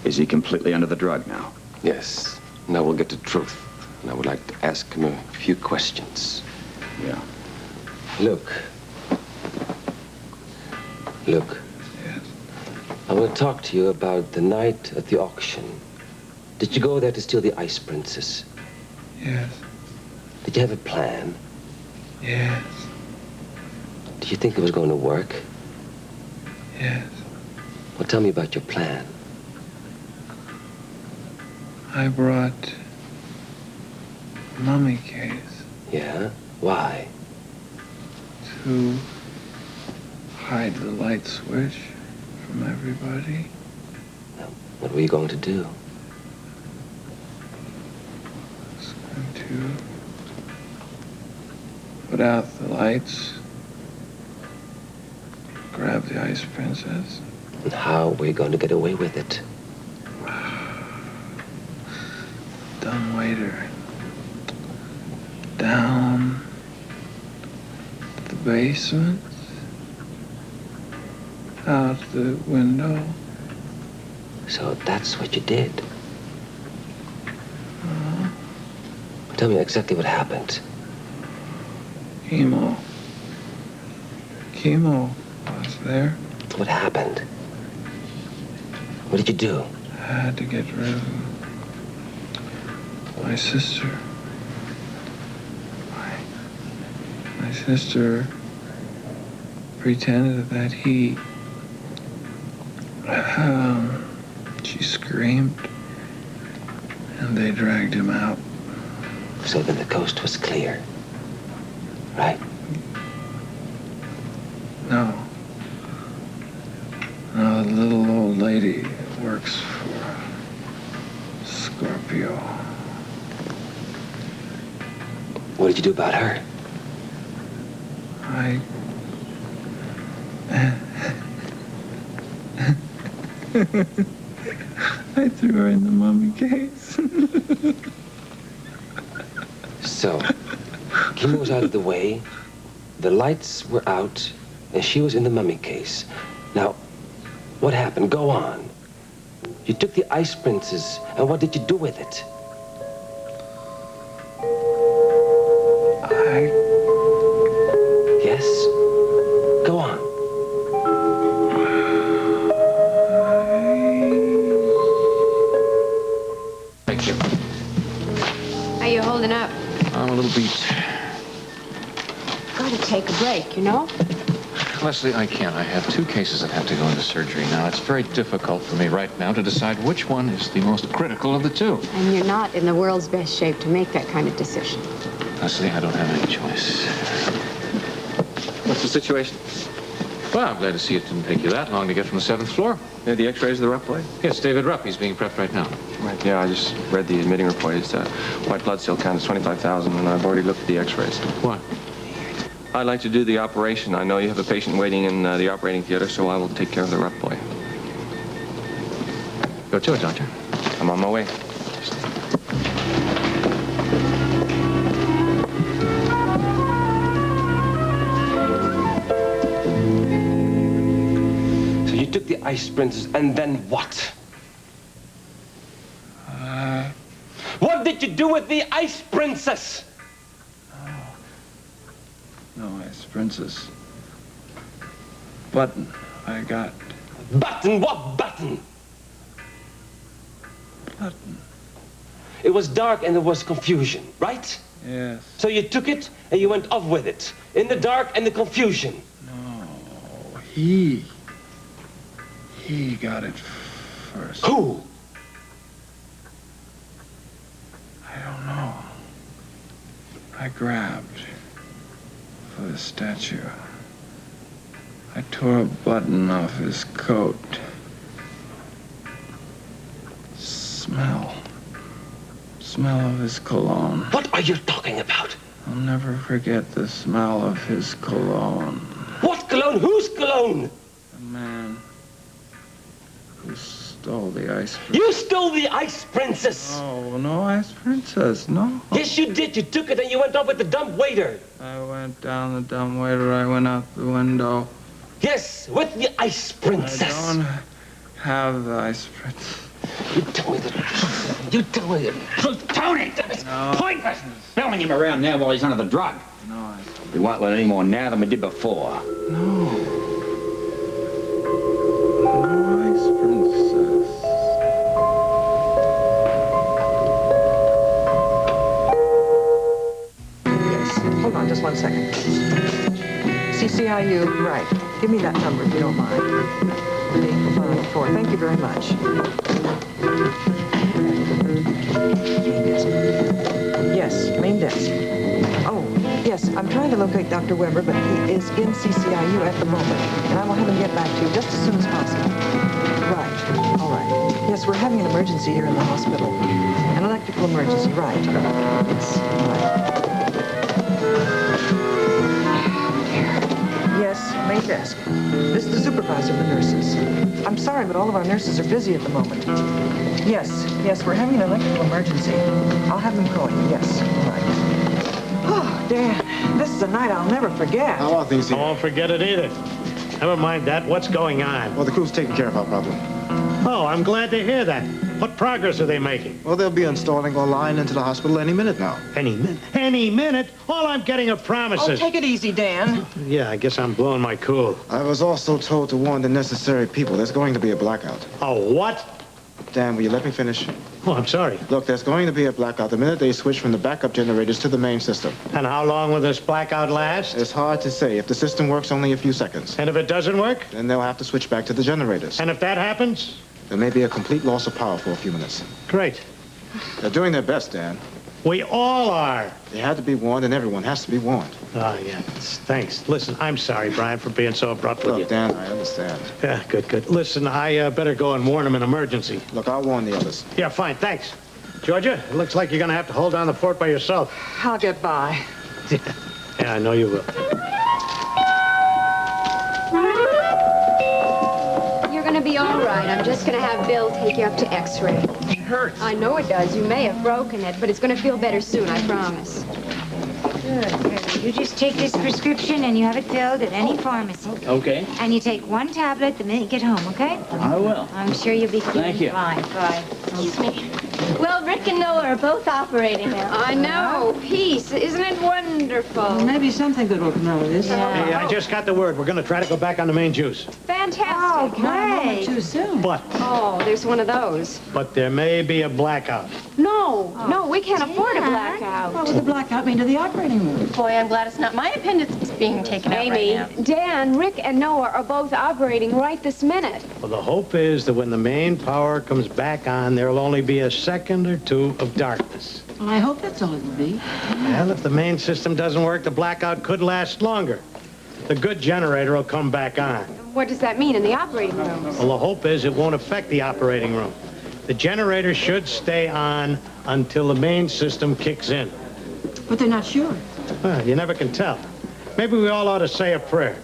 Is he completely under the drug now? Yes. Now we'll get to truth. And I would like to ask him a few questions. Yeah. Look. Look. Yes. I want to talk to you about the night at the auction. Did you go there to steal the Ice Princess? Yes. Did you have a plan? Yes. Did you think it was going to work? Yes. Well, tell me about your plan. I brought a mummy case. Yeah? Why? To hide the light switch from everybody. Now, what were you going to do? I was going to put out the lights, grab the Ice Princess. And how were you going to get away with it? Dumb waiter. Down to the basement. Out the window. So that's what you did. Tell me exactly what happened. Chemo was there. What happened? What did you do? I had to get rid of my sister. My sister pretended that she screamed, and they dragged him out. So then the coast was clear, right? No. No, the little old lady works for Scorpio. What did you do about her? I threw her in the mummy case. So, Kim was out of the way, the lights were out, and she was in the mummy case. Now, what happened? Go on. You took the Ice Princess, and what did you do with it? Yes? Go on. Thank you. How you holding up? I'm a little beat. Gotta take a break, you know? Leslie, I can't. I have 2 cases that have to go into surgery now. It's very difficult for me right now to decide which one is the most critical of the 2. And you're not in the world's best shape to make that kind of decision. Leslie, I don't have any choice. What's the situation? Well, I'm glad to see it didn't take you that long to get from the 7th floor. Yeah, the x-rays of the rough blade? Yes, David Rupp. He's being prepped right now. Right, yeah, I just read the admitting report. His white blood cell count is 25,000, and I've already looked at the x-rays. What? I'd like to do the operation. I know you have a patient waiting in the operating theater, so I will take care of the rough blade. Go to it, Doctor. I'm on my way. So you took the Ice Princess, and then what? What did you do with the Ice Princess? No, Ice Princess. Button. I got. Button? What button? Button. It was dark and there was confusion, right? Yes. So you took it and you went off with it. In the dark and the confusion. No. He got it first. Who? I don't know. I grabbed for the statue. I tore a button off his coat. Smell of his cologne. What are you talking about? I'll never forget the smell of his cologne. What cologne? Whose cologne? The man who stole the Ice Princess. You stole the Ice Princess! Oh, no Ice Princess, no. Yes, you did. You took it and you went off with the dumb waiter. I went down the dumb waiter. I went out the window. Yes, with the Ice Princess. I don't have the Ice Princess. You tell me the truth. You tell me the truth. Tony! It's pointless filming him around now while he's under the drug. No, We won't learn any more now than we did before. no. Nice princess. Yes. Hold on just one second. CCIU, right. Give me that number if you don't mind. 854. Thank you very much. Main desk. Yes, main desk. Oh, yes, I'm trying to locate Dr. Weber, but he is in CCIU at the moment, and I will have him get back to you just as soon as possible. Right. All right. Yes, we're having an emergency here in the hospital. An electrical emergency, right. It's right. Yes, main desk. This is the supervisor of the nurses. I'm sorry, but all of our nurses are busy at the moment. Yes, we're having an electrical emergency. I'll have them call you, yes. All right. Oh, Dan, this is a night I'll never forget. How are things I here? won't forget it either. Never mind that. What's going on? Well, the crew's taking care of our problem. Oh, I'm glad to hear that. What progress are they making? Well, they'll be installing a line into the hospital any minute now. Any minute? Any minute? All I'm getting are Oh, promises. take it easy, Dan. Yeah, I guess I'm blowing my cool. I was also told to warn the necessary people. There's going to be a blackout. Oh, what? Dan, will you let me finish? Oh, I'm sorry. Look, there's going to be a blackout the minute they switch from the backup generators to the main system. And how long will this blackout last? It's hard to say. If the system works only a few seconds, And if it doesn't work? then they'll have to switch back to the generators. And if that happens? There may be a complete loss of power for a few minutes. Great. They're doing their best, Dan. We all are. They had to be warned, and everyone has to be warned. Oh, yeah. Thanks. Listen, I'm sorry, Brian, for being so abrupt with you. Look, Dan, I understand. Yeah, good. Listen, I better go and warn them in emergency. Look, I'll warn the others. Yeah, fine, thanks. Georgia, it looks like you're going to have to hold down the fort by yourself. I'll get by. Yeah, I know you will. You're gonna be all right. I'm just gonna have Bill take you up to X-ray. It hurts. I know it does. You may have broken it, but it's gonna feel better soon, I promise. Good. You just take this prescription and you have it filled at any pharmacy. Okay, And you take one tablet the minute you get home, okay? I will. I'm sure you'll be feeling Thank you. fine. Bye. Excuse me. Well, Rick and Noah are both operating now. I know. Peace. Isn't it wonderful? Maybe something good will come out of this. Hey, I just got the word. We're going to try to go back on the main juice. Fantastic. Great. Too soon. But There's one of those. there may be a blackout. No, we can't afford a blackout. What would the blackout mean to the operating room? Boy, I'm glad it's not my appendix that's being taken out Amy, right now. Dan, Rick, and Noah are both operating right this minute. Well, the hope is that when the main power comes back on, there'll only be a second or two of darkness. Well, I hope that's all it will be. Well, if the main system doesn't work, the blackout could last longer. The good generator will come back on. What does that mean in the operating rooms? Well, the hope is it won't affect the operating room. The generator should stay on until the main system kicks in. But they're not sure. Well, you never can tell. Maybe we all ought to say a prayer.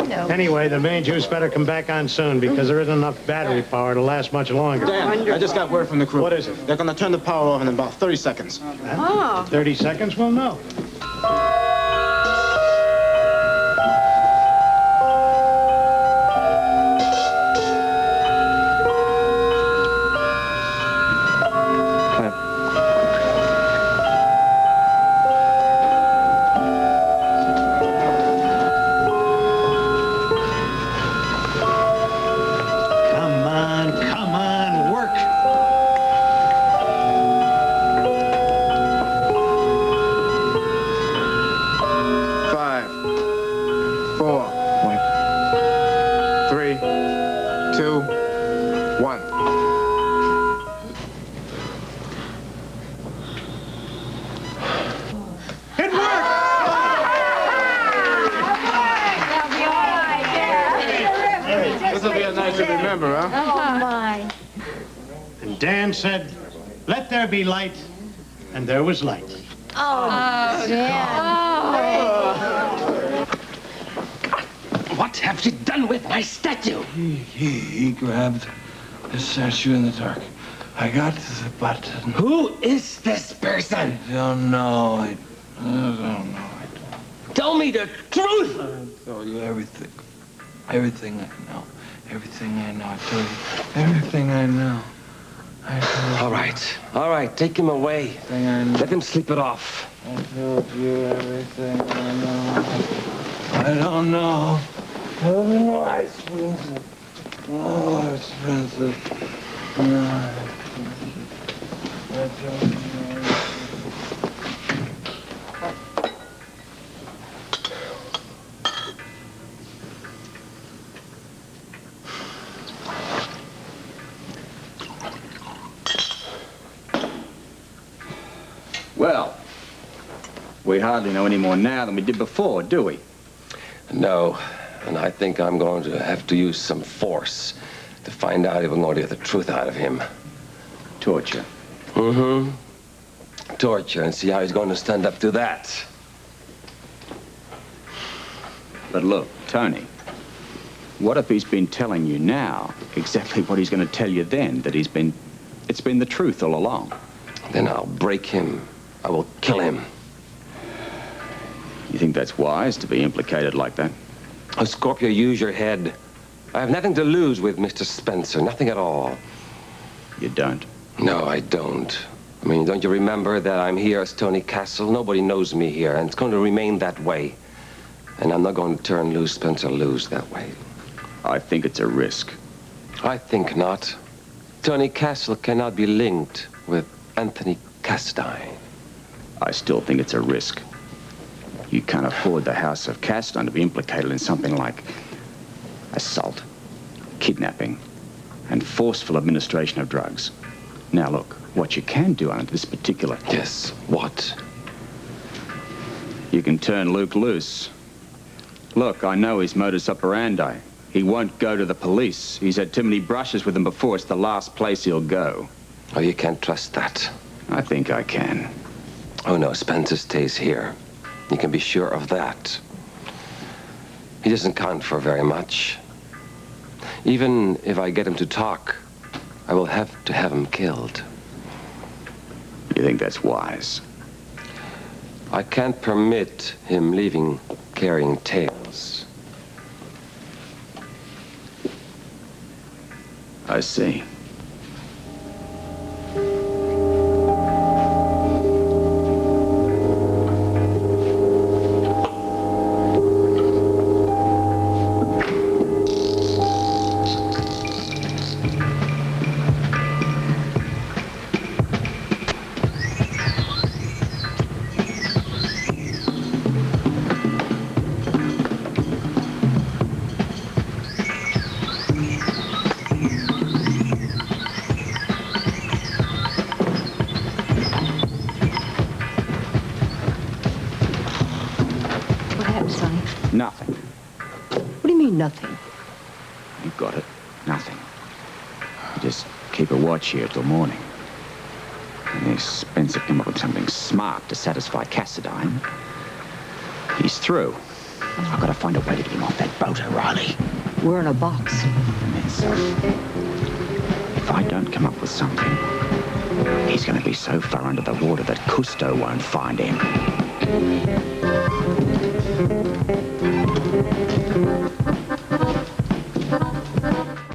No. Anyway, the main juice better come back on soon because there isn't enough battery power to last much longer. Dan, I just got word from the crew. What is it? They're going to turn the power off in about 30 seconds. 30 seconds? Well, no. Come on, work. Five, 4, 3, 2, 1. It worked! This will be a night to remember, huh? Oh, my. And Dan said, "Let there be light," and there was light. What have you done with my statue? He grabbed the statue in the dark. I got to the button. Who is this person? I don't know. I don't know. Tell me the truth! I told you everything. Everything I know. Everything I know. I told you everything I know. All right, take him away. Let him sleep it off. I told you everything I know. I don't know. I don't know, expensive. Oh, expensive. No, I don't know. Well, we hardly know any more now than we did before, do we? No, and I think I'm going to have to use some force to find out if I'm going to get the truth out of him. Torture. Mm-hmm. Torture, and see how he's going to stand up to that. But look, Tony, what if he's been telling you now exactly what he's going to tell you then, that it's been the truth all along? Then I'll break him. I will kill him. You think that's wise to be implicated like that? Oh, Scorpio, use your head. I have nothing to lose with Mr. Spencer, nothing at all. You don't? No, I don't. I mean, don't you remember that I'm here as Tony Castle? Nobody knows me here, and it's going to remain that way. And I'm not going to turn loose Spencer loose that way. I think it's a risk. I think not. Tony Castle cannot be linked with Anthony Castine. I still think it's a risk. You can't afford the House of Castine to be implicated in something like assault, kidnapping, and forceful administration of drugs. Now look, what you can do under this particular... Yes, what? You can turn Luke loose. Look, I know his modus operandi. He won't go to the police. He's had too many brushes with them before. It's the last place he'll go. Oh, you can't trust that. I think I can. Oh, no, Spencer stays here. You can be sure of that. He doesn't count for very much. Even if I get him to talk, I will have to have him killed. You think that's wise? I can't permit him leaving carrying tales. I see. Nothing. What do you mean, nothing? You got it. Nothing. You just keep a watch here till morning. And if Spencer came up with something smart to satisfy Cassadine, he's through. I've got to find a way to get him off that boat, O'Reilly. We're in a box. And then some. If I don't come up with something, he's going to be so far under the water that Cousteau won't find him.